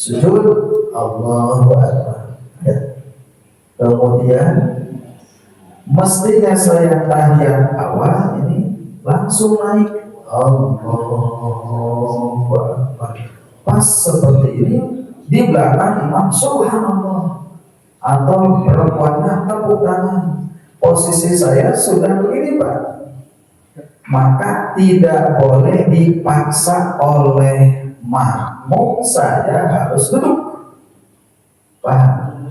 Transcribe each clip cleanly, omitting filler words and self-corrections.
sujud Allahu Akbar. Ya. Kemudian mestinya saya tahiyat awal ini langsung naik Allahu Akbar. Pas seperti ini di belakang imam subhanallah atau perempuannya tepuk tangan. Posisi saya sudah begini Pak, maka tidak boleh dipaksa oleh makmum, saya harus duduk. Paham?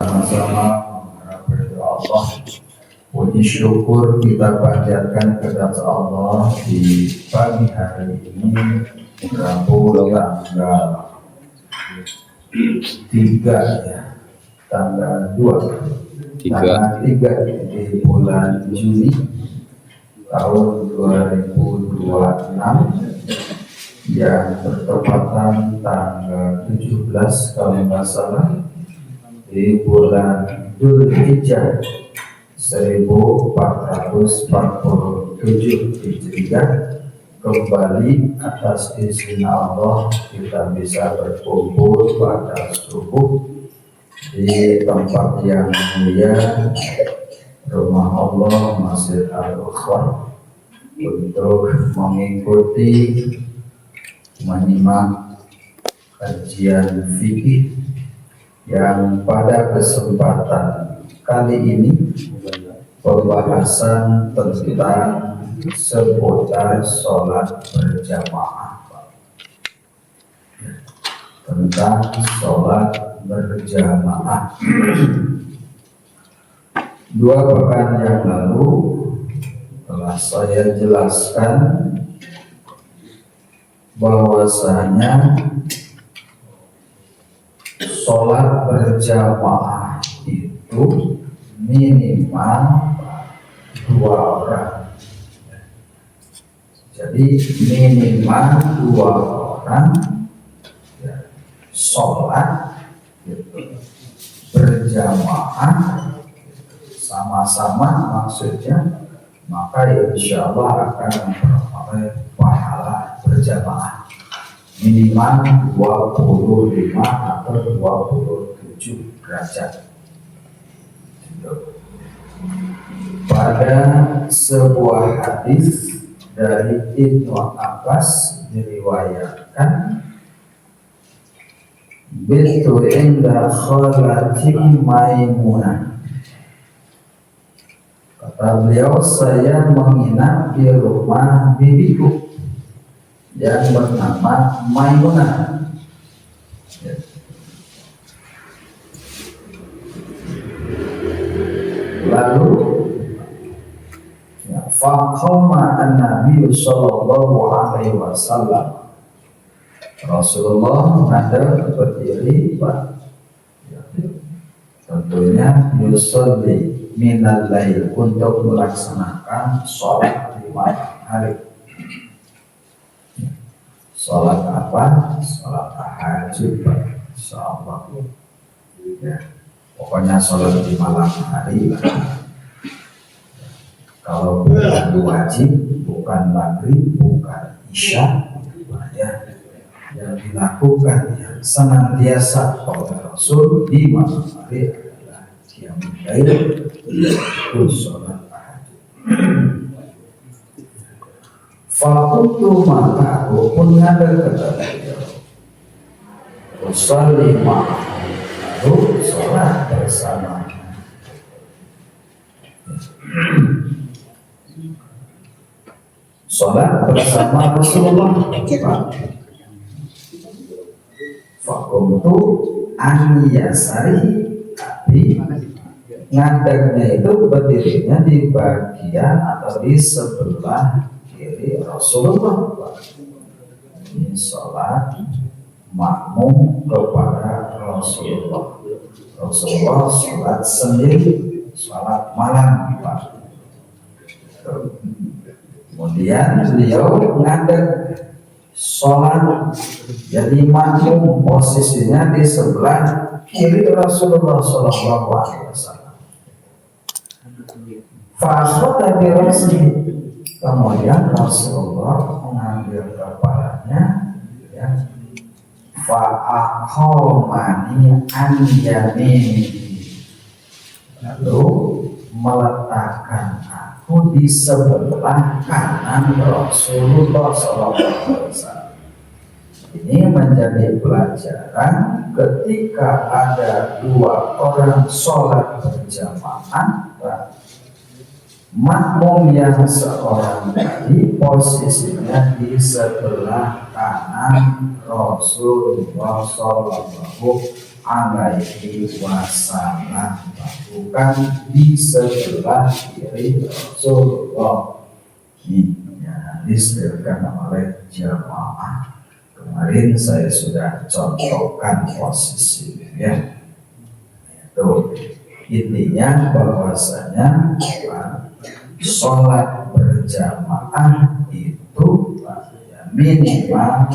Sama-sama mengharap ridha Allah. Puji syukur kita panjatkan kepada Allah di pagi hari ini, Rabu tanggal 3 ya, tanggal 2 tanggal 3 di bulan Juni tahun 2026 yang bertepatan tanggal 17 kalau nggak salah di bulan Dzulhijjah 1447 Hijriah. Kembali atas izin Allah kita bisa berkumpul pada subuh di tempat yang mulia, rumah Allah Masjid Al-Ukhwah, untuk mengikuti menyimak kajian fikih yang pada kesempatan kali ini pembahasan tentang seputar sholat berjamaah. Tentang sholat berjamaah. 2 pekan yang lalu telah saya jelaskan bahwasanya sholat berjamaah itu minimal 2 orang. Jadi minimal 2 orang ya, sholat berjamaah sama-sama, maksudnya maka insya Allah akan memperoleh pahala berjamaah minimal 25 atau 27 derajat. Pada sebuah hadis dari Ibnu Abbas diriwayatkan, bitu inda khalati Maimunah. Kata beliau, saya menginap di rumah bibiku yang bernama Maimunah. Lalu faqama an-nabiy sallallahu alaihi wasallam, Rasulullah ada berdiri Pak, tentunya yusolli minal lail, untuk melaksanakan sholat di malam hari. Sholat apa? Sholat tahajud Pak, insyaallah ya. Pokoknya sholat di malam hari lah. Kalau bukan wajib, bukan maghrib, bukan isya, ya, yang dilakukan yang senantiasa oleh Rasul di malam hari adalah qiyamul lail, itu sholat tahajud. Fakultu, maka aku pun ada kata beliau, usalli ma'ahu, lalu sholat bersama. Sholat bersama Rasulullah. Fakumtu aniyasari, tapi ngadegnya itu berdirinya di bagian atau di sebelah kiri Rasulullah. Ini sholat makmum kepada Rasulullah. Rasulullah sholat sendiri, sholat malam Pak. Kemudian beliau ngadeg sholat, jadi makmum posisinya di sebelah kiri Rasulullah Sallallahu Alaihi Wasallam. Fakhota birasi, kemudian Rasulullah mengambil kepalanya, ya, fa'aqamani an yaminihi, lalu meletakkan aku di sebelah kanan Rasulullah SAW. Ini menjadi pelajaran ketika ada dua orang sholat berjamaah, makmum yang seorang tadi posisinya di sebelah kanan Rasulullah Sallallahu Alaihi Wasallam, bukan di sebelah kiri Rasulullah. Ini yang disebutkan oleh jamaah. Kemarin saya sudah contohkan posisinya, ya. Itu intinya bahwasanya sholat berjamaah itu minimal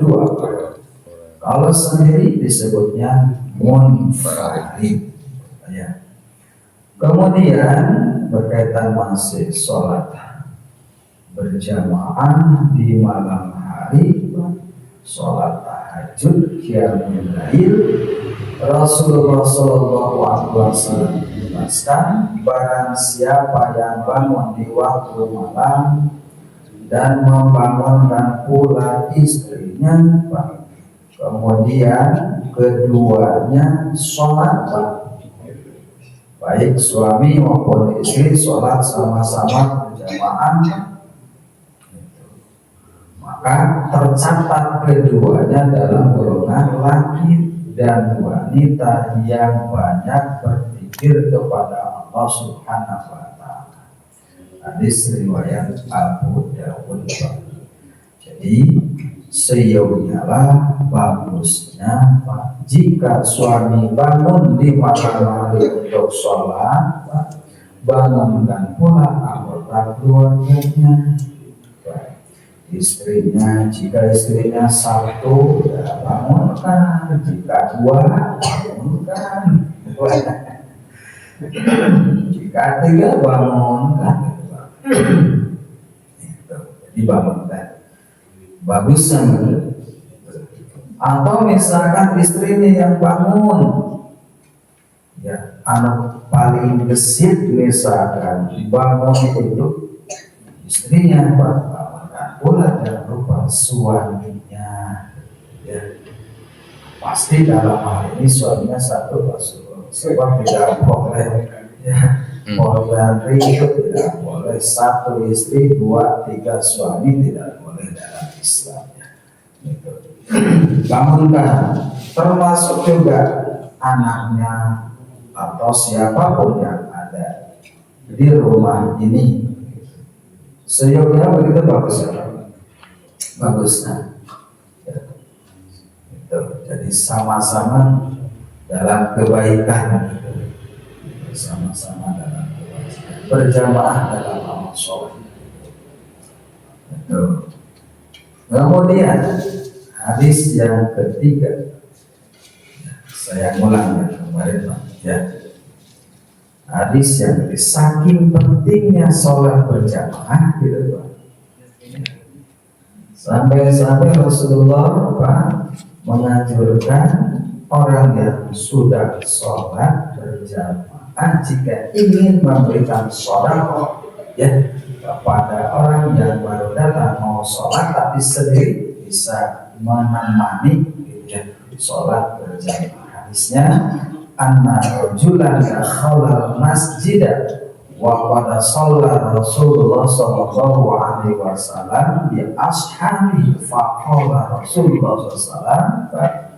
2 rakaat. Kalau sendiri disebutnya munfarid, ya. Kemudian berkaitan masih sholat berjamaah di malam hari, sholat tahajud, qiyamul lail, Rasulullah Shallallahu Alaihi Wasallam menjelaskan, barang siapa yang bangun di waktu malam dan membangunkan pula istrinya, kemudian keduanya sholat, baik suami maupun istri sholat sama-sama berjamaah, maka tercatat keduanya dalam golongan laki dan wanita yang banyak berzikir kepada Allah Subhanahu wa Ta'ala. Hadis riwayat Abu Dawud. Jadi sejauhnya lah bagusnya jika suami bangun di malam hari untuk sholat, bangunkan pula anggota keluarganya. Jika istrinya satu, ya bangunkan. Jika 2, bangunkan. Jika 3, bangunkan. Jadi bangunkan. Bagusnya. Atau misalkan istrinya yang bangun, ya anak paling gesit misalkan bangun itu istrinya, pula dan rupa suaminya, ya. Pasti dalam hal ini suaminya satu Rasulullah, sebab tidak boleh, ya, poligami itu tidak boleh, 1 istri 2, 3 suami tidak boleh dalam Islam, ya. Gitu. Bangunkan, termasuk juga anaknya atau siapapun yang ada di rumah ini. Sejauhnya begitu bagus, ya. Bagusnya, ya. Itu. Jadi sama-sama dalam kebaikan, sama-sama dalam kebaikan, berjamaah dalam amal sholat. Itu. Kemudian hadis yang ketiga, saya ulang ya kemarin, ya. Hadis yang saking pentingnya sholat berjamaah, gitu, Pak. Sampai-sampai Rasulullah menganjurkan orang yang sudah sholat berjamaah jika ingin memberikan sedekah, ya, kepada orang yang baru datang mau sholat tapi sendiri, bisa menemani, ya, sholat berjamaah. Hadisnya, anna rajulan dakhala masjidah wa qad shalla Rasulullah sallallahu alaihi wasallam bi ashabi, faqala Rasulullah sallallahu alaihi wasallam,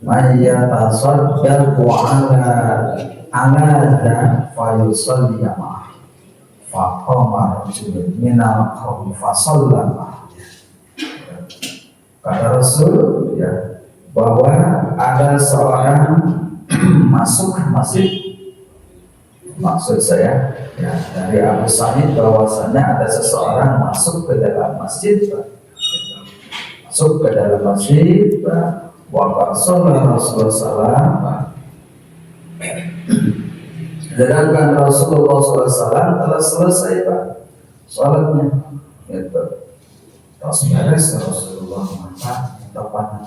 may yatasaddaqu ala fa yusalli ma'ah, faqama rajulun minal qawmi fa shalla. Kata Rasul, ya, bahwa ada seorang masuk masjid. Maksud saya, ya, dari Abu Sa'id bahwasanya ada seseorang masuk ke dalam masjid, wa sholat Rasulullah SAW, sedangkan Rasulullah SAW telah selesai, Pak, sholatnya. Itu. Terus beres Rasulullah maka depan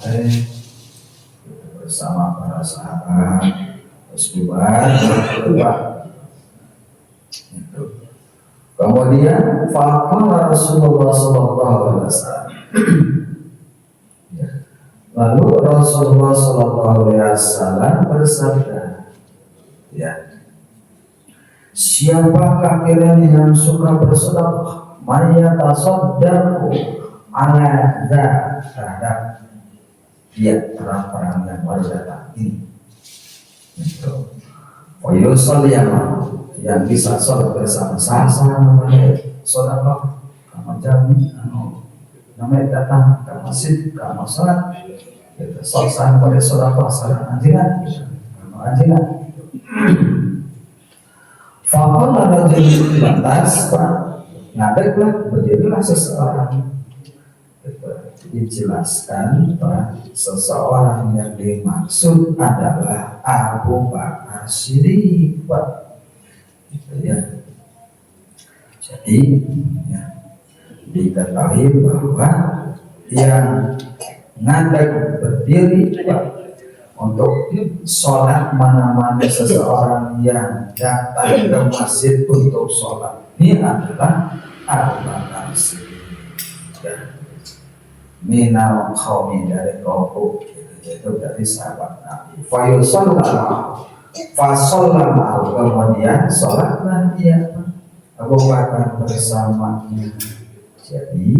bersama para sahabat, terus bubar. Itu. Kemudian faqala Rasulullah sallallahu alaihi wasallam. Lalu Rasulullah sallallahu alaihi wasallam bersabda, ya, siapakah kiranya yang suka bersedekah, mayatasaddaqu ala terhadap perang-perang yang baru datang ini. Itu. Yang bisa sholat bersama-sama namanya sedekah, kamu jami, namanya datang ke masjid, kamu sholat, kita sholat pada sedekah sareng anjiran, kamu anjiran. Faqala rajulun lantas ngadeglah berdirilah seseorang. Dijelaskan bahwa seseorang yang dimaksud adalah Abu Bakar Siddiq, gitu ya. Jadi ya, diketahui bahwa yang ngadeg berdiri untuk sholat mana-mana seseorang yang datang ke masjid untuk sholat ini adalah Abu Bakar Siddiq, ya. Minal qaumi, dari kaum, yaitu dari sahabat Nabi. Fasallallahu, kemudian sholatlah dia Abu Bakar bersamanya. Jadi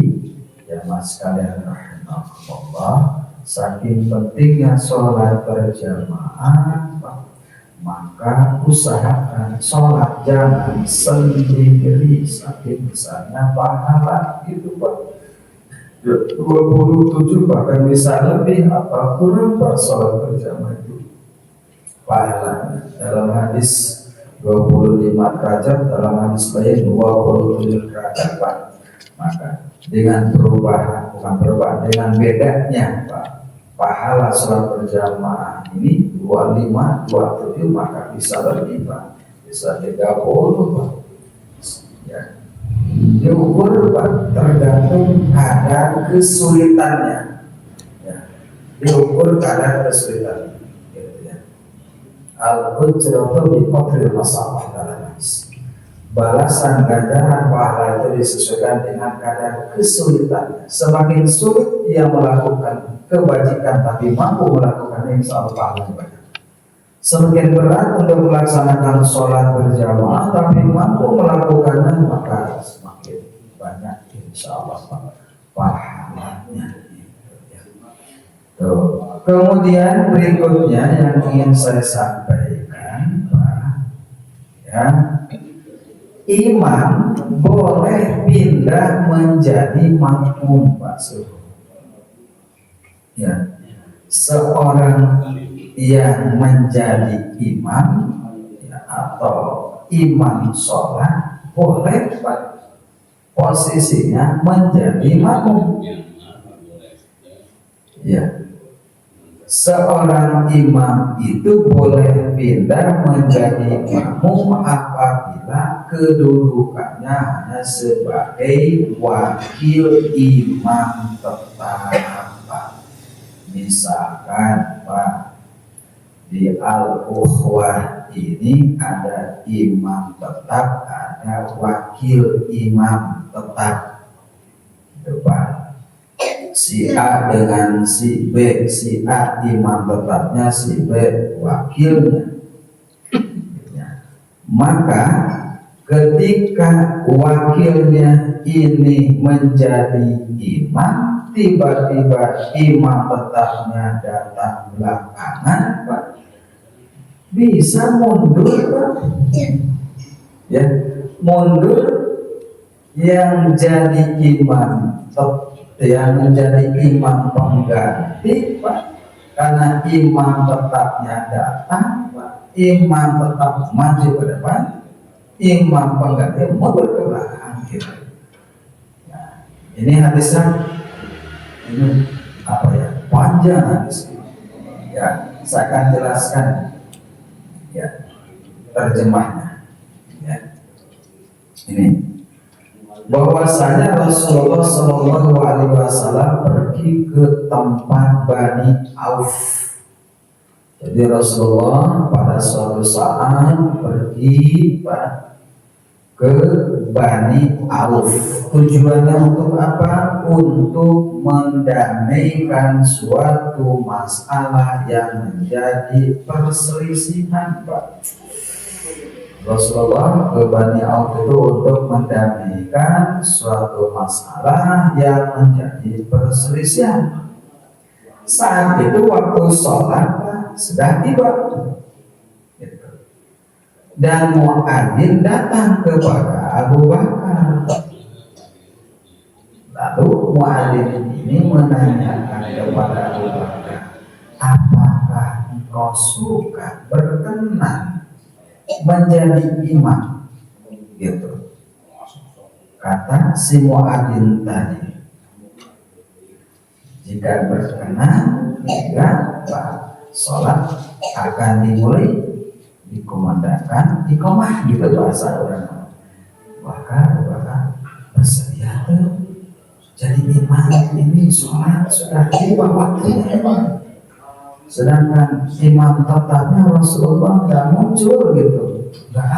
jamaah sekalian rahimahullah, saking pentingnya sholat berjamaah, maka usahakan sholat jangan sendiri, saking besarnya pahala itu Pak. 27 bahkan bisa lebih apa kurang Pak sholat berjamaah itu pahalanya. Dalam hadis 25 derajat, dalam hadis lain 27 derajat Pak. Maka dengan dengan bedanya Pak, pahala sholat berjamaah ini 25, 27 maka bisa lebih Pak, bisa 30 Pak. Ya. Diukur Pak tergantung kadar kesulitannya, ya. Diukur kadar kesulitannya, gitu ya. Al-ujratu bi qadri masalah dalam hadis. Balasan ganjaran pahala itu disesuaikan dengan kadar kesulitannya. Semakin sulit ia melakukan kebajikan tapi mampu melakukannya, insya Allah pahalanya banyak. Semakin berat untuk melaksanakan sholat berjamaah tapi mampu melakukannya, maka semakin banyak insya Allah pahalanya. Kemudian berikutnya yang ingin saya sampaikan Pak, ya, imam boleh pindah menjadi makmum Pak Suhu. Ya, seorang yang menjadi imam, ya, atau imam sholat boleh Pak posisinya menjadi makmum. Ya, seorang imam itu boleh pindah menjadi makmum apabila kedudukannya hanya sebagai wakil imam tetap Pak. Misalkan Pak, di Al-Ukhwah ini ada imam tetap, ada wakil imam tetap, itu Pak. Si A dengan si B, si A imam tetapnya, si B wakilnya. Maka ketika wakilnya ini menjadi imam, tiba-tiba imam tetapnya datang belakangan Pak, bisa mundur Pak, ya, mundur yang jadi imam, yang menjadi imam pengganti Pak, karena imam tetapnya datang Pak, imam tetap maju ke depan, imam pengganti mundur ke belakang gitu. Nah, ini hadisnya ini apa ya, panjang hadis ya, saya akan jelaskan ya terjemahnya ya. Ini bahwasanya Rasulullah SAW pergi ke tempat Bani Auf. Jadi Rasulullah pada suatu saat pergi ke Bani Auf. Tujuannya untuk apa? Untuk mendamaikan suatu masalah yang menjadi perselisihan, Pak. Rasulullah ke Bani Auf itu untuk mendamaikan suatu masalah yang menjadi perselisihan. Saat itu waktu sholat sudah tiba, dan muadzin datang kepada Abu Bakar. Lalu muadzin ini menanyakan kepada Abu Bakar, apakah engkau suka berkenan menjadi imam? Gitu. Kata si muadzin tadi, jika berkenan, maka sholat akan dimulai, dikumandangkan, iqamah, gitu bahasa orang. Maka bersedia jadi imam ini, sholat sudah tiba waktunya. Sedangkan imam tetapnya Rasulullah nggak muncul gitu, nggak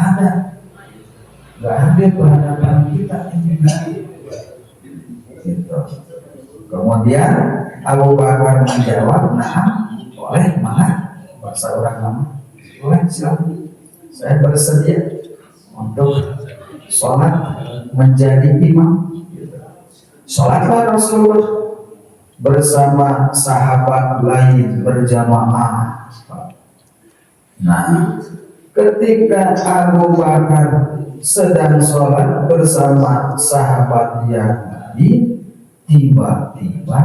hadir berhadapan kita ini gitu. Kemudian Abu Bakar menjawab, nah boleh, mana bahasa orang lama, boleh, silakan, saya bersedia untuk sholat menjadi imam. Sholatlah Rasulullah bersama sahabat lain berjamaah. Nah, ketika Abu Bakar sedang sholat bersama sahabat yang lain, tiba-tiba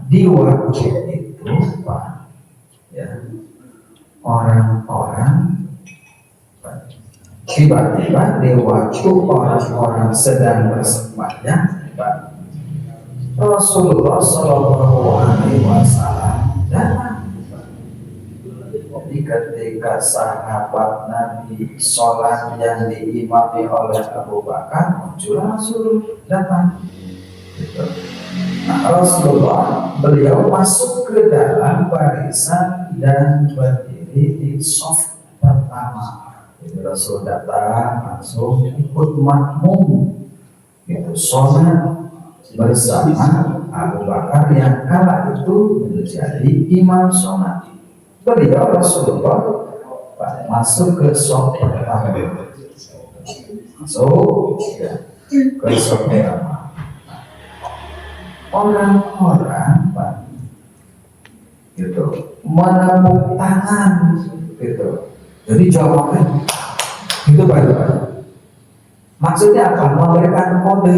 di waktu itu, Pak, ya, orang-orang tiba-tiba di waktu orang-orang sedang bersembahyang, Pak, Rasulullah Shallallahu Alaihi Wasallam datang. Jadi ketika sahabat Nabi sholat yang diimami oleh Abu Bakar, muncul Rasul datang. Nah, Rasulullah beliau masuk ke dalam barisan dan berdiri di shaf pertama. Jadi Rasul datang langsung ikut makmum, itu sholat bersama Abu Bakar yang kala itu menjadi imam sholat. Beliau Rasulullah masuk ke shaf pertama, masuk ya, ke shaf pertama. Orang-orang gitu menepuk tangan gitu. Jadi jawabannya itu Pak. Maksudnya apa? Memberikan kode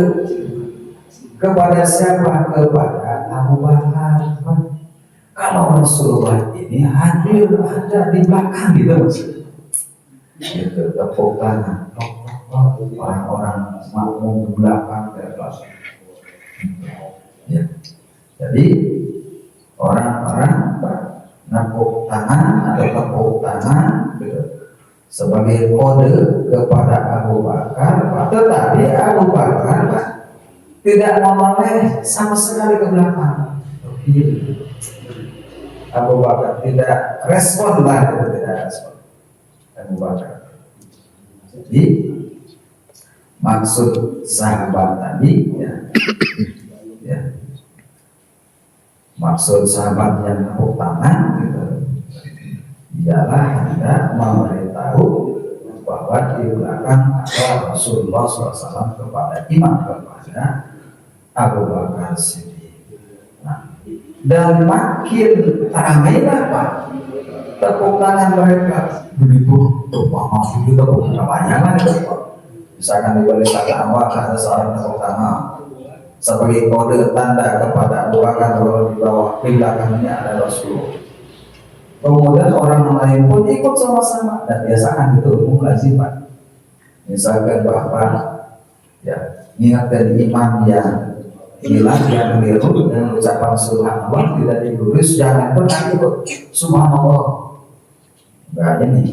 kepada siapa? Kepada Abu Bakar. Kalau Rasulullah ini hadir ada di belakang gitu maksudnya. Gitu, tepuk tangan. Orang-orang makmum di belakang ya. Jadi orang-orang nepuk tangan atau tepuk tangan gitu, sebagai kode kepada Abu Bakar. Tetapi Abu Bakar tidak menoleh sama sekali ke belakang. Abu Bakar tidak respon lah, tidak respon Abu Bakar. Jadi maksud sahabat tadi ya, maksud sahabat yang tepuk tangan gitu, ialah hendak memberitahu bahwa di belakang ada Rasulullah SAW kepada kepada Abu Bakar Siddiq. Nah, dan makin ramailah Pak tepuk tangan mereka, begitu tumpah itu tepuk kebanyakan itu Pak. Misalkan dibalik tangan awak ada seorang tepuk tangan sebagai kode tanda kepada Abu Bakar bahwa di bawah di belakangnya ada Rasulullah. Kemudian orang lain pun ikut sama-sama, dan biasakan itu umum lazim Pak. Misalkan Bapak ya ingatkan imam yang hilang, yang keliru dengan ucapan subhanallah tidak digubris, jangan pernah ikut subhanallah. Enggak ini,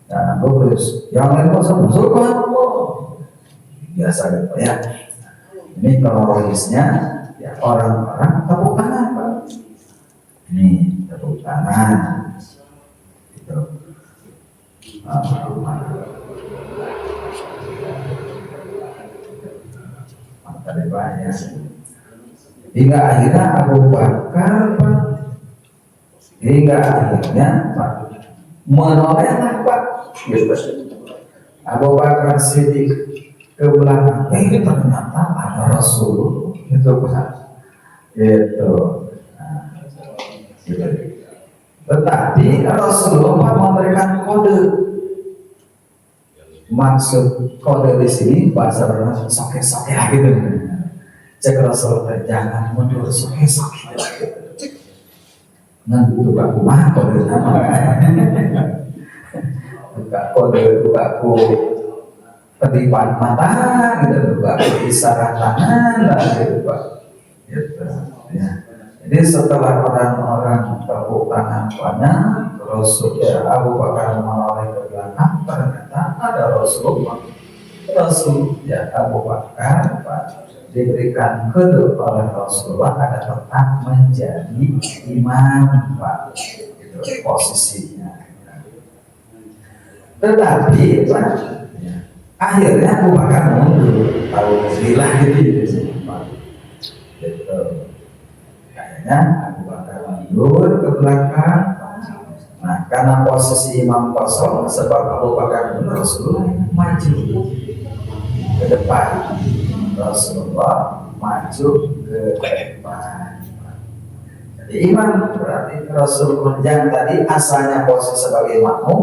jangan gubris. Yang lain kok subhanallah. Biasa gitu ya. Ini kronologisnya ya, orang-orang tepuk tangan Pak. Ini tepuk tangan Tadi banyak. Hingga akhirnya Abu Bakar Pak, hingga akhirnya Pak menolehlah Pak, gitu. Abu Bakar Siddiq ke belakang, ternyata ada Rasul, itu Pak, gitu. Nah, gitu. Tetapi Rasulullah memberikan kode. Maksud kode di sini bahasa Arab soke-soke gitu. Cek Rasulullah jangan mundur soke-soke. Nah, buka rumah kode nama. Buka kode, buka kedipan mata, gitu, buka isarat tangan, lah gitu Pak. Gitu. Ya. Jadi setelah orang-orang tepuk tangan banyak, Rasulullah Abu Bakar menoleh ke belakang, ternyata ada Rasulullah. Rasul ya Abu Bakar Pak, diberikan kode oleh Rasulullah ada tetap menjadi imam Pak, itu posisinya. Tetapi Pak, ya, akhirnya Abu Bakar mundur, tahu istilah gitu Pak. Gitu. Kayaknya Abu Bakar mundur ke belakang. Nah, karena posisi imam kosong, sebab Abu Bakar mundur, Rasulullah maju ke depan. Rasulullah maju ke depan. Jadi imam berarti Rasulullah yang tadi asalnya posisi sebagai makmum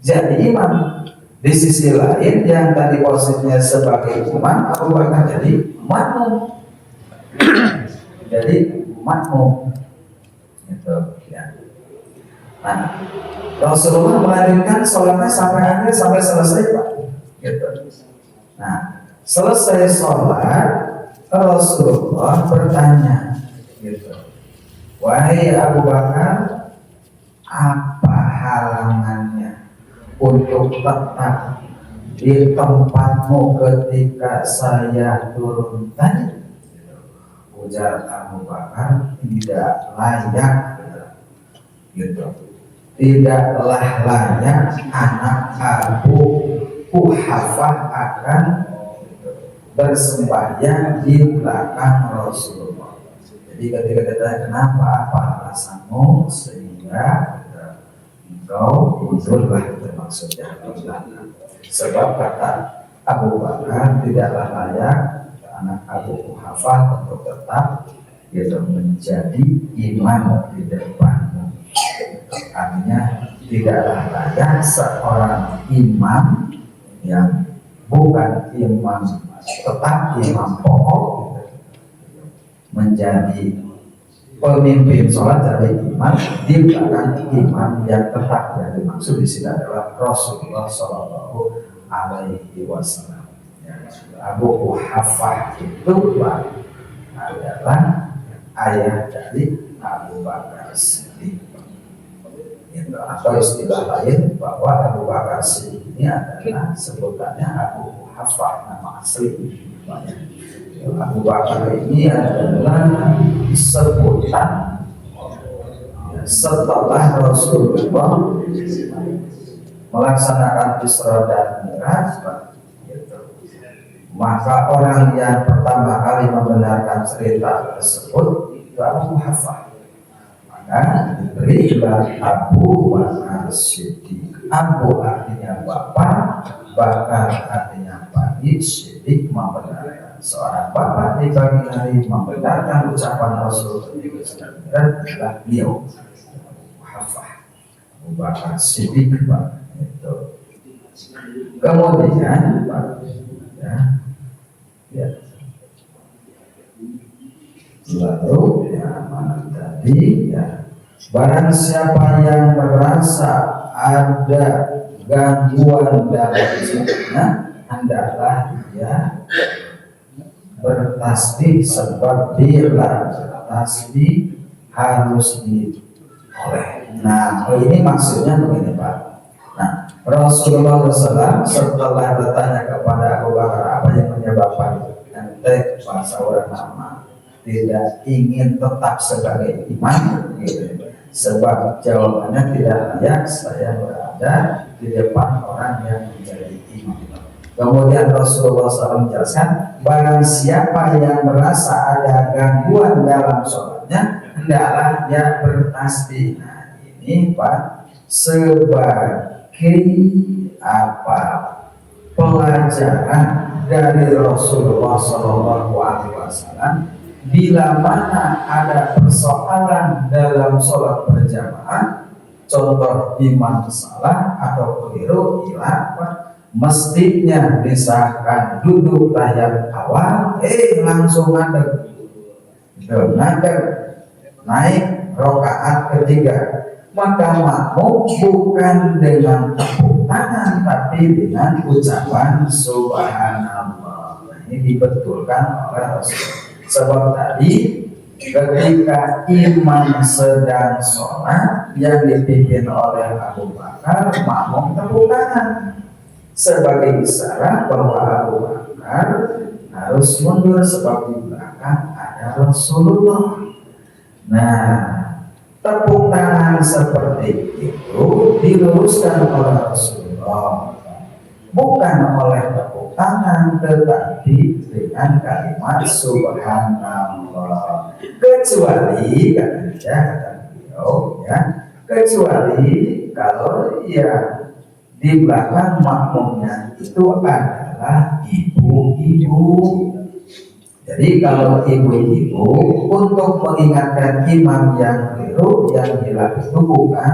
jadi imam. Di sisi lain yang tadi posisinya sebagai imam, Abu Bakar jadi makmum. Jadi makmum. Itu ya. Nah, Rasulullah melanjutkan sholatnya sampai akhir, sampai selesai Pak. Gitu. Nah, selesai sholat, Rasulullah bertanya, gitu, wahai Abu Bakar, apa halangannya untuk tetap di tempatmu ketika saya turun tadi? Ujar Abu Bakar, tidak layak, gitu. Tidaklah layak anak Abu Quhafah akan bersembahyang di belakang Rasulullah. Jadi ketika ditanya kenapa, apa alasanmu sehingga engkau mundurlah, termaksudnya di belakang. Sebab kata Abu Bakar tidaklah layak anak Abu Quhafah untuk tetap gitu menjadi imam di depanmu. Artinya tidaklah layak seorang imam yang bukan imam tetap, imam pokok menjadi pemimpin sholat dari imam di belakang imam yang tetap. Yang dimaksud di sini adalah Rasulullah Shallallahu Alaihi Wasallam. Abu Quhafah itu adalah ayah dari Abu Bakar Siddiq. Atau istilah lain bahwa Abu Bakar Siddiq ini adalah sebutannya Abu Quhafah, nama asli. Abu Bakar ini adalah sebutan setelah Rasulullah melaksanakan Isra dan Mi'raj, maka orang yang pertama kali membenarkan cerita tersebut itu Abu Quhafah. Maka diberilah Abu Bakar Siddiq. Abu artinya bapak, Bakar artinya pagi, Siddiq membenarkan. Seorang bapak di pagi hari membenarkan ucapan Rasul adalah beliau Abu Quhafah, Abu Bakar Siddiq Pak. Itu. Kemudian Pak, ya. Lalu ya mana tadi ya, barang siapa yang merasa ada gangguan dalam hidupnya, hendaklah dia bertasbih, sebab bila bertasbih harus dioleh. Nah, ini maksudnya begini Pak. Nah, Rasulullah SAW setelah bertanya kepada Abu Bakar apa yang menyebabkan ente bahasa orang nama tidak ingin tetap sebagai imam, gitu. Sebab jawabannya tidak layak saya berada ada di depan orang yang menjadi imam. Kemudian Rasulullah SAW menjelaskan, barang siapa yang merasa ada gangguan dalam sholatnya, hendaklah dia bertasbih. Nah ini Pak, sebagai apa pelajaran dari Rasulullah SAW, bila mana ada persoalan dalam sholat berjamaah, contoh imam salah atau keliru, mestinya disahkan duduk tahiyat awal, langsung ngadeg naik rokaat ketiga, maka makmum bukan dengan tepuk tangan tapi dengan ucapan subhanallah. Ini dibetulkan oleh Rasul. Sebab tadi ketika imam sedang sholat yang dipimpin oleh Abu Bakar, makmum tepuk tangan sebagai isyarat bahwa Abu Bakar harus mundur sebab di belakang ada Rasulullah. Nah, tepuk tangan seperti itu diluruskan oleh Rasulullah, bukan oleh tepuk tangan, tetapi dengan kalimat subhanallah. Kecuali kata beliau, kecuali kalau di belakang makmumnya itu adalah ibu-ibu. Jadi kalau ibu-ibu untuk mengingatkan imam yang keliru, yang hilang itu bukan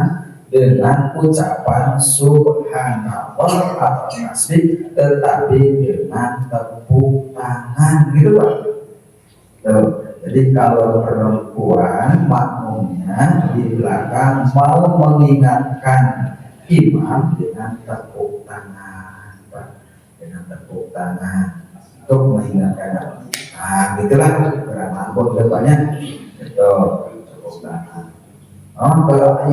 dengan ucapan subhanallah atau tasbih, tetapi dengan tepuk tangan, gitu Pak. Jadi kalau perempuan makmumnya di belakang mau mengingatkan imam dengan tepuk tangan, Pak. Dengan tepuk tangan untuk mengingatkan. Nah, gitulah gerakan depannya itu tepuk tangan. Kalau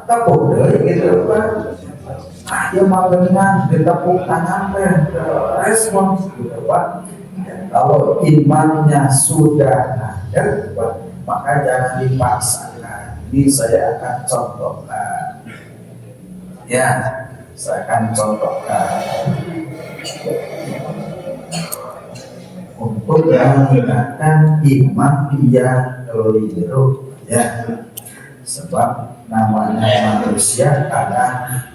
tepuk deh gitu Pak. Ya mau dengan ditepuk tangan respon gitu Pak. Dan kalau imamnya sudah ada, maka jangan dipaksakan. Ini saya akan contohkan. Ya, saya akan contohkan untuk mengingatkan imam yang keliru, sebab namanya manusia kadang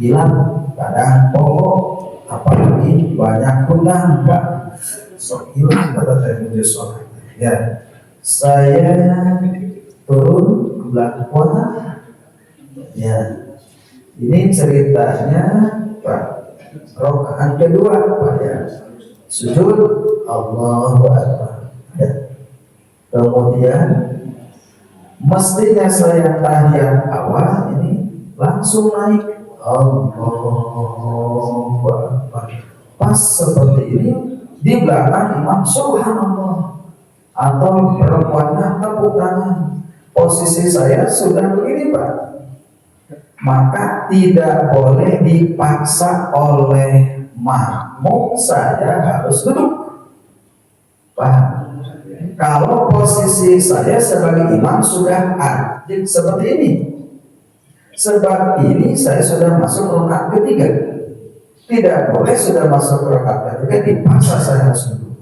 hilang, kadang pokok, apalagi banyak hutang Pak, hilang pada terjadi sholat. Saya turun ke belakang, ini ceritanya Pak, rokaat kedua Pak sujud Allahu Akbar. Kemudian mestinya saya tahiyat awal ini langsung naik Allahu Akbar. Pas seperti ini di belakang imam subhanallah atau perempuannya tepuk tangan. Posisi saya sudah begini Pak, maka tidak boleh dipaksa oleh makmum saya harus duduk. Paham? Kalau posisi saya sebagai imam sudah adil seperti ini, sebab ini saya sudah masuk rakaat ketiga, tidak boleh sudah masuk rakaat ketiga dipaksa saya harus duduk.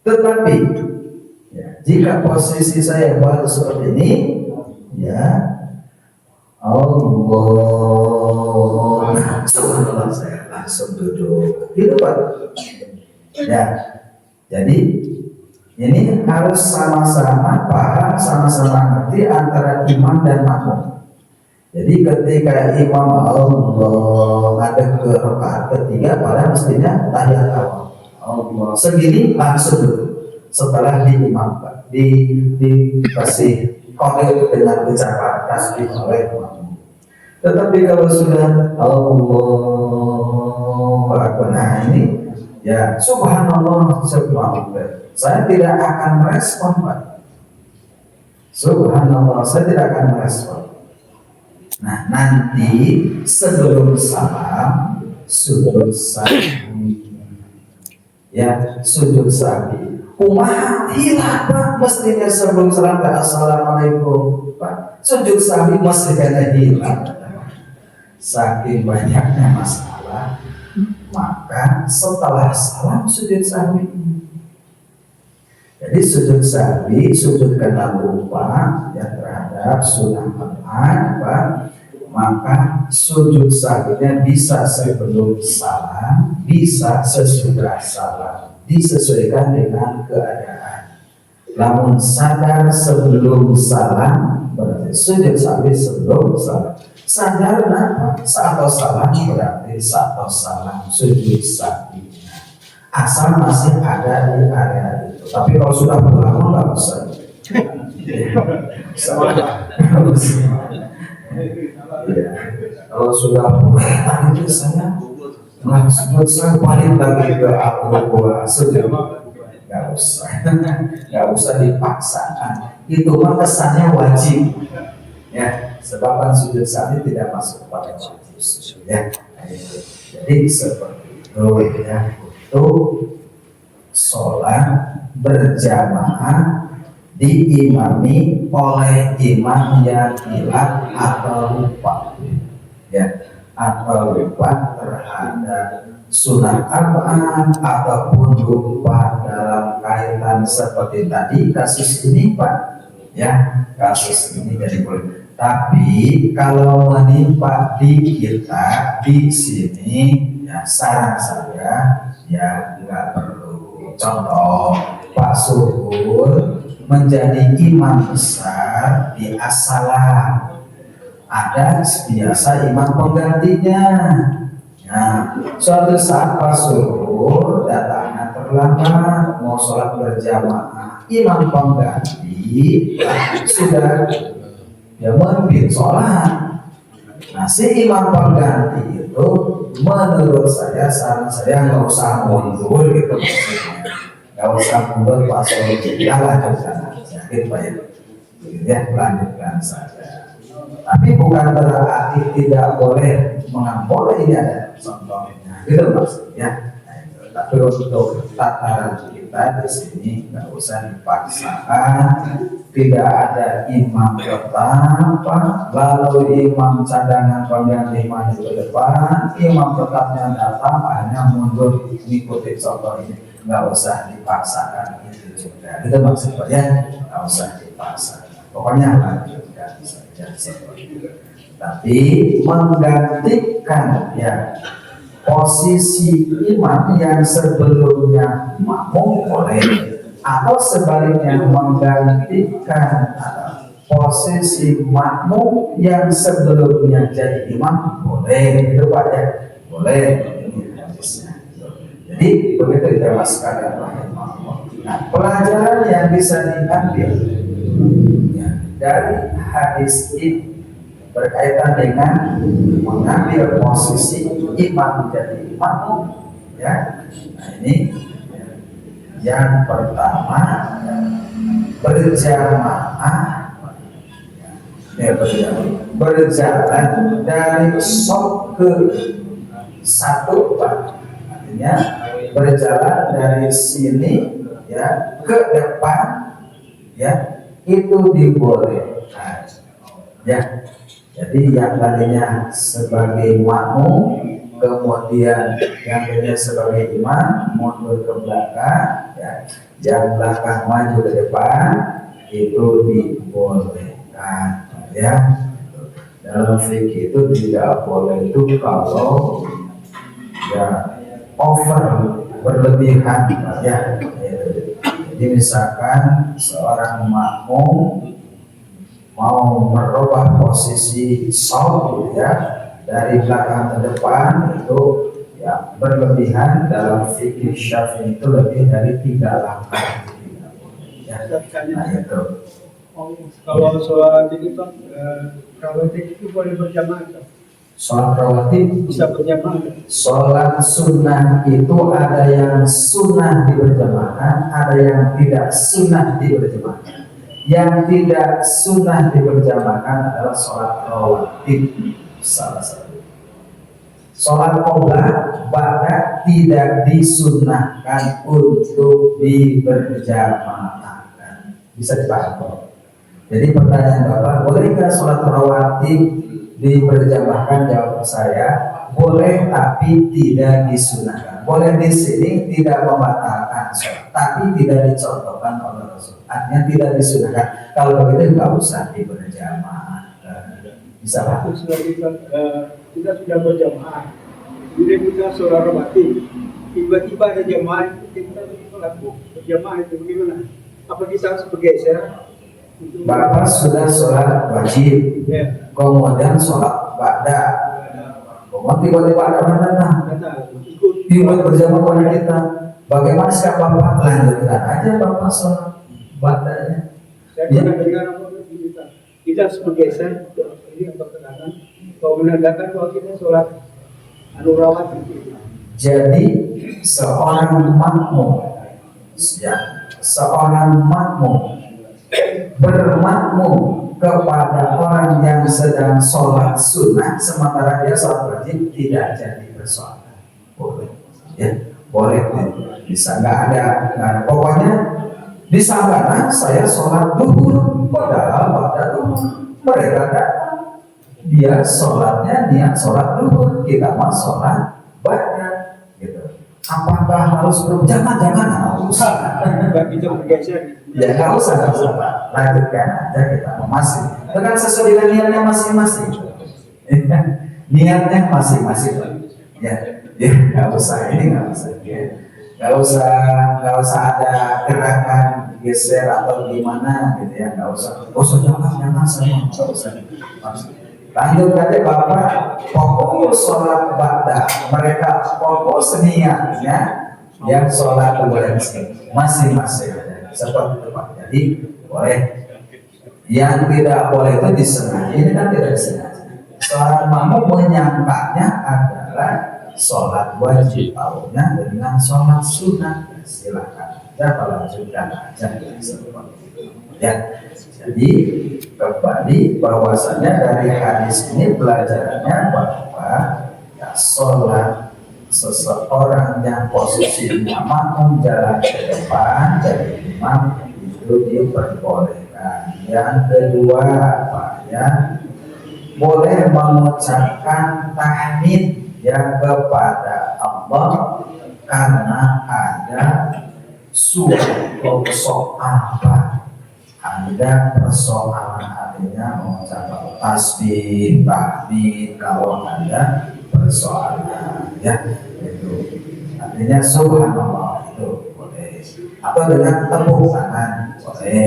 Tetapi jika posisi saya baru seperti ini, Allah, subhanallah, saya langsung duduk, gitu Pak. Jadi ini harus sama-sama paham, sama-sama ngerti antara imam dan makmum. Jadi ketika imam Allah ada ke rakaat ketiga, pada mestinya tahiyat awal Allah segini langsung duduk. Setelah diimam Pak, dikasih kode dengan ucapan tasbih oleh makmum. Tetapi kalau sudah Allahu Akbar, ini subhanallah, saya tidak akan merespon Pak. Subhanallah, saya tidak akan merespon. Nah, nanti sebelum salam sujud sahwi. Sujud sahwi. Kumaha hilang Pak, mestinya sebelum salam assalamualaikum Pak. Sujud sahwi masih kena hilang. Saking banyaknya masalah, maka setelah salam sujud sahwi. Jadi sujud sahwi, sujud karena lupa yang terhadap sunnah apa, maka sujud sahwinya bisa sebelum salam, bisa sesudah salam, disesuaikan dengan keadaan. Namun sadar sebelum salam berarti sujud sahwi sebelum salam. Sadar apa? Saat salam berarti saat salam sujud sahwi. Asal masih ada di area itu. Tapi kalau sudah pulang nggak usah. Ya. Kalau sudah pulang itu saya saya balik lagi ke aku sujud. Nggak usah dipaksakan. Itu mah kesannya wajib. Ya, sebab sujud sahwi tidak masuk pada wajib. Ya, jadi seperti itu ya. Untuk sholat berjamaah diimami oleh imam yang hilang atau lupa, ya, atau lupa terhadap sunat Al-Quran ataupun lupa dalam kaitan seperti tadi kasus ini Pak, ya, kasus ini jadi boleh. Tapi kalau menimpa di kita di sini, ya saran saya ya nggak perlu. Contoh Pak Suhur menjadi imam besar di as-salam, ada biasa imam penggantinya. Nah, suatu saat Pak Suhur datangnya terlambat mau sholat berjamaah, imam pengganti sudah ya memimpin sholat. Nah, si imam pengganti itu menurut saya, saran saya nggak usah mundur gitu maksudnya, nggak usah mundur pas sholat, ya lanjutkan aja gitu ya, lanjutkan saja. Tapi bukan berarti tidak boleh mengampol, ini ada contohnya gitu maksudnya. Tapi untuk tataran kita di sini nggak usah dipaksakan. Tidak ada imam tetap, lalu imam cadangan pengganti maju ke depan, imam tetapnya datang hanya mundur mengikuti contoh ini. Nggak usah dipaksakan itu juga. Itu maksudnya ya, nggak usah dipaksakan. Pokoknya lanjutkan saja seperti itu. Tapi menggantikan ya posisi imam yang sebelumnya makmum boleh, atau sebaliknya menggantikan posisi makmum yang sebelumnya jadi imam boleh, itu Pak ya, boleh. Jadi begitu dijelaskan. Nah, pelajaran yang bisa diambil ya, dari hadis ini berkaitan dengan mengambil posisi imam menjadi makmum, ya. Nah ini yang pertama, berjamaah, ya, berjalan dari sop ke satu Pak, artinya berjalan dari sini ya ke depan, ya, itu dibolehkan, ya. Jadi yang tadinya sebagai makmum, kemudian yang tadinya sebagai imam mundur ke belakang, ya, yang belakang maju ke depan, itu dibolehkan, ya. Dalam fikih itu tidak boleh itu kalau ya over, berlebihan, ya. Jadi misalkan seorang makmum mau merubah posisi shauf ya dari belakang ke depan, itu ya berlebihan. Dalam fikih Syafi'i itu lebih dari 3 langkah ya. Nah itu kalau sholat ini Pak, rawatib itu boleh berjamaah. sholat rawatib Bisa berjamaah. sholat sunnah itu ada yang sunnah diberjamaahkan, ada yang tidak sunnah diberjamaahkan. Yang tidak sunnah diberjamaahkan adalah sholat rawatib, salah satu. Sholat qobliyah bahkan tidak disunnahkan untuk diberjamaahkan. Bisa dipahami? Jadi pertanyaan Bapak, bolehkah sholat rawatib diberjamaahkan? Jawab saya, boleh tapi tidak disunahkan. Boleh di sini tidak membatalkan sholat, tapi tidak dicontohkan oleh Rasul. Artinya tidak disunahkan. Kalau begitu nggak usah diberjamaah. Bisa Pak? Kita sudah berjamaah, kemudian kita sholat rawatib, tiba-tiba ada jamaah kita sholat berjamaah, itu bagaimana? Apa kita harus bergeser? Bapak sudah sholat wajib, kemudian sholat ba'da, kemudian tiba-tiba ada orang datang, ikut berjamaah pada kita. Bagaimana sikap Bapak? Lanjutkan aja Bapak sholat ba'danya. Saya pernah dengar kita harus bergeser. Ini pertengahan. Kalau menandakan bahwa kita sholat rawatib. Jadi seorang makmum, bermakmum kepada orang yang sedang sholat sunnah sementara dia sholat wajib tidak jadi bersolat. Boleh, ya boleh, bisa nggak ada. Nah, pokoknya di sana saya sholat duhur, padahal pada duhur mereka datang, dia sholatnya niat sholat duhur, kita mah sholat ba'da, gitu. Apakah harus jangan nggak usah. Kita bergeser. Ya nggak usah, lanjutkan aja kita masih dengan sesuai dengan niatnya masing-masing. Niatnya masing-masing. Ya nggak usah, ini nggak usah. Nggak usah ada gerakan geser atau gimana gitu ya, nggak usah. Jangan semua, nggak usah. Lanjut aja Bapak, pokok sholat ba'da, mereka pokok seniatnya yang sholat masing-masing seperti itu Pak. Jadi boleh. Yang tidak boleh itu disengaja, ini kan tidak disengaja. Seorang makmum menyangkanya adalah sholat wajib, tahunya dengan sholat sunnah. Silakan aja, lanjutkan aja seperti itu. Ya. Jadi kembali bahwasanya dari hadis ini pelajarannya bahwa ya, sholat seseorang yang posisinya makmum jalan ke depan jadi imam itu diperbolehkan. Yang kedua Pak, ya boleh mengucapkan tahmid ya kepada Allah karena ada suatu soal ada persoalan, artinya mengucapkan tasbih, tahmid kalau ada persoalan, ya itu artinya subhanallah itu boleh, atau dengan tepuk tangan boleh,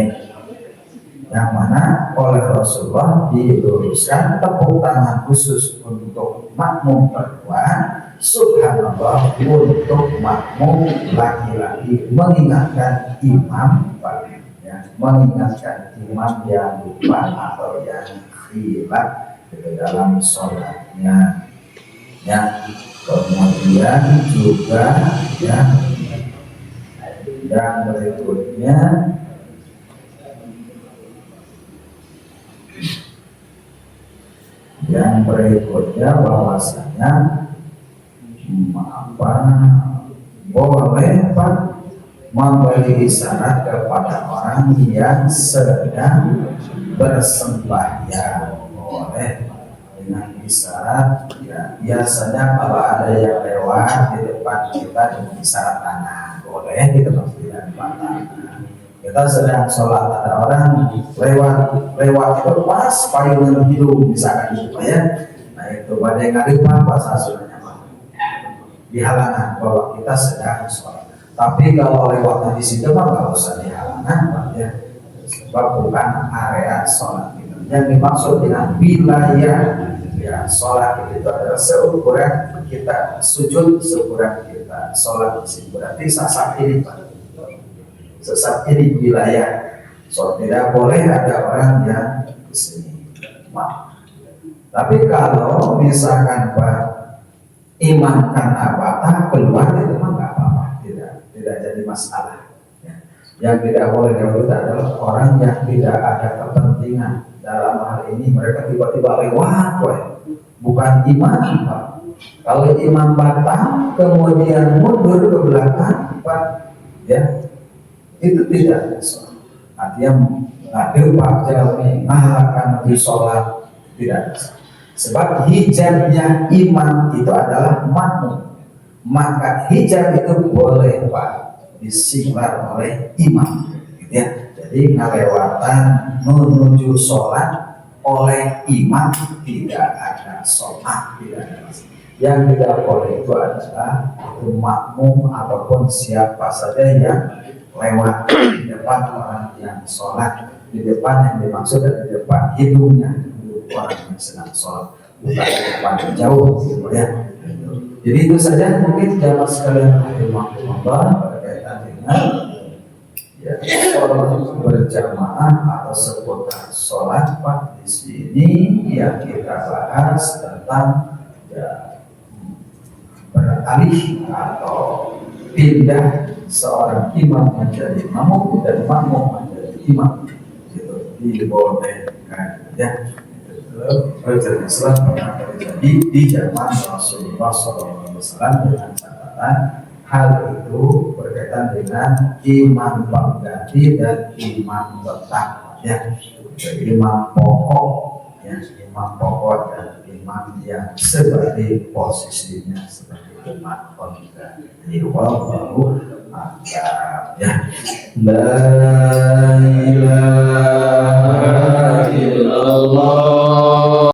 yang mana oleh Rasulullah diluruskan tepuk tangan khusus untuk makmum perempuan, subhanallah untuk makmum laki-laki, mengingatkan imam mengingatkan imam yang lupa atau yang khilaf dalam sholatnya. Ya, kemudian juga ya yang berikutnya bahwasanya boleh Pak memberi isyarat kepada orang yang sedang bersembahyang, boleh dengan isyarat. Ya, biasanya kalau ada yang lewat di depan kita dengan isyarat tangan, boleh kita tidak depan tangan. Kita sedang sholat, ada orang lewat itu pas payungan hidung misalkan gitu ya. Nah itu pada yang ngaripah bahasa Sundanya di halangan bahwa kita sedang sholat. Tapi kalau lewatnya di situ mah nggak usah di halangan, ya. Sebab bukan area sholat gitu. Yang dimaksud dengan wilayah ya sholat itu adalah seukuran kita sujud, seukuran kita sholat di sini. Berarti sasar ini Pak, sesat ini wilayah. So tidak boleh ada orang yang di sini. Tapi kalau misalkan Pak imam karena batas keluar itu mah nggak apa-apa, tidak jadi masalah. Ya. Yang tidak boleh dilakukan adalah orang yang tidak ada kepentingan dalam hal ini, mereka tiba-tiba lewat, bukan imam Pak. Kalau imam batang kemudian mundur ke belakang Pak, ya itu tidak. Artinya ngadu pak jalmi ngalakan di sholat tidak bisa. Sebab hijabnya imam itu adalah makmum, maka hijab itu boleh pak disinglar oleh imam, gitu ya. Jadi ngelewatan menuju sholat oleh imam tidak ada sholat, tidak ada. Yang tidak boleh itu adalah makmum ataupun siapa saja yang lewat di depan orang yang sholat, di depan yang dimaksud adalah di depan hidungnya orang yang sedang sholat, bukan di depan jauh, gitu ya. Jadi itu saja mungkin jamaah sekalian rahimahullah berkaitan dengan ya, sholat berjamaah atau seputar sholat pak. Di sini yang kita bahas tentang ya, beralih atau pindah seorang imam menjadi makmum dan makmum menjadi imam, gitu, dibolehkan ya. Perjalanan Islam pernah terjadi di zaman Rasulullah SAW dengan catatan hal itu berkaitan dengan imam pengganti dan imam tetap ya, imam pokok ya, imam pokok dan imam yang sebagai posisinya sebagai imam pengganti. Wallahu a'lam ya. La